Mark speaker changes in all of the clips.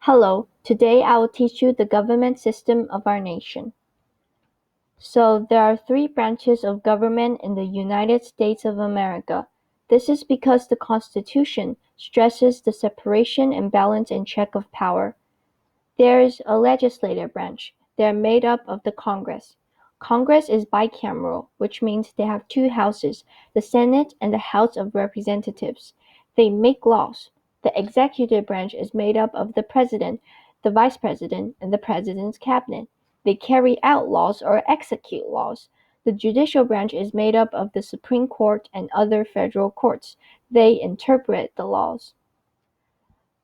Speaker 1: Hello, today I will teach you the government system of our nation. So there are three branches of government in the United States of America. This is because the Constitution stresses the separation and balance and check of power. There is a legislative branch. They are made up of the Congress. Congress is bicameral, which means they have two houses, the Senate and the House of Representatives. They make laws. The executive branch is made up of the President, the Vice President, and the President's cabinet. They carry out laws or execute laws. The judicial branch is made up of the Supreme Court and other federal courts. They interpret the laws.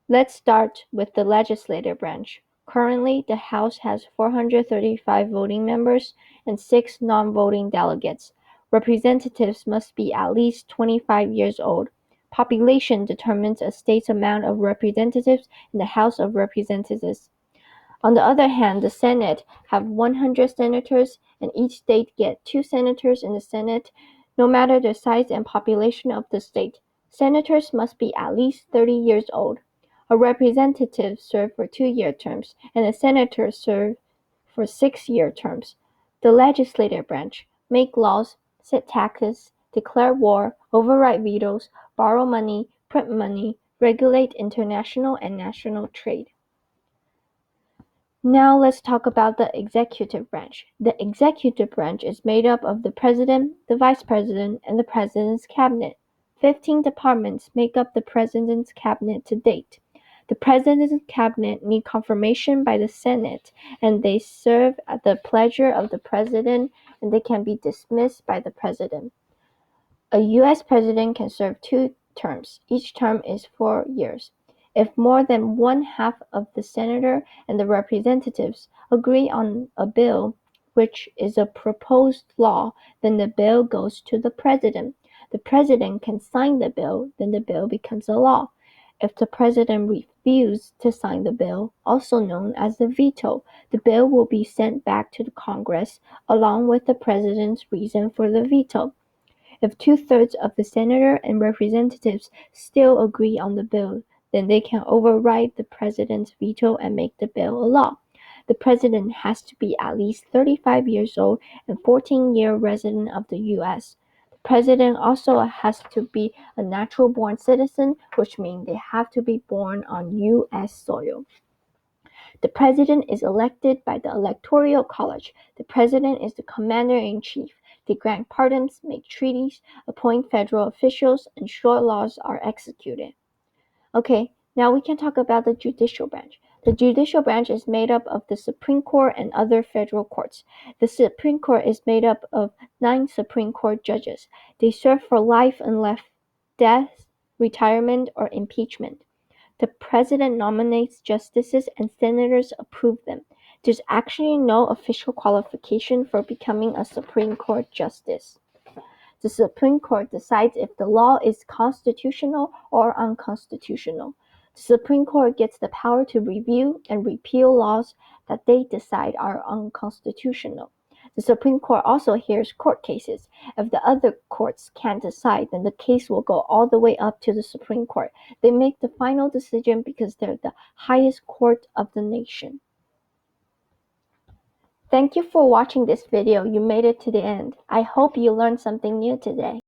Speaker 1: Let's start with the legislative branch. Currently, the House has 435 voting members and 6 non-voting delegates. Representatives must be at least 25 years old. Population determines a state's amount of representatives in the House of Representatives. On the other hand, the Senate have 100 senators, and each state get 2 senators in the Senate, no matter the size and population of the state. Senators must be at least 30 years old. A representative serve for 2-year terms, and a senator serve for 6-year terms. The legislative branch make laws, set taxes, declare war, override vetoes, borrow money, print money, regulate international and national trade. Now let's talk about the executive branch. The executive branch is made up of the President, the Vice President, and the President's cabinet. 15 departments make up the President's cabinet to date. The President's cabinet need confirmation by the Senate, and they serve at the pleasure of the President, and they can be dismissed by the President. A U.S. President can serve 2 terms. Each term is 4 years. If more than one-half of the senator and the representatives agree on a bill, which is a proposed law, then the bill goes to the president. The president can sign the bill, then the bill becomes a law. If the president refuses to sign the bill, also known as the veto, the bill will be sent back to the Congress along with the president's reason for the veto. If 2/3 of the senator and representatives still agree on the bill, then they can override the president's veto and make the bill a law. The president has to be at least 35 years old and 14-year resident of the U.S. The president also has to be a natural-born citizen, which means they have to be born on U.S. soil. The president is elected by the Electoral College. The president is the commander-in-chief. They grant pardons, make treaties, appoint federal officials, and short laws are executed. Okay, now we can talk about the judicial branch. The judicial branch is made up of the Supreme Court and other federal courts. The Supreme Court is made up of 9 Supreme Court judges. They serve for life unless death, retirement, or impeachment. The president nominates justices and senators approve them. There's actually no official qualification for becoming a Supreme Court justice. The Supreme Court decides if the law is constitutional or unconstitutional. The Supreme Court gets the power to review and repeal laws that they decide are unconstitutional. The Supreme Court also hears court cases. If the other courts can't decide, then the case will go all the way up to the Supreme Court. They make the final decision because they're the highest court of the nation. Thank you for watching this video. You made it to the end. I hope you learned something new today.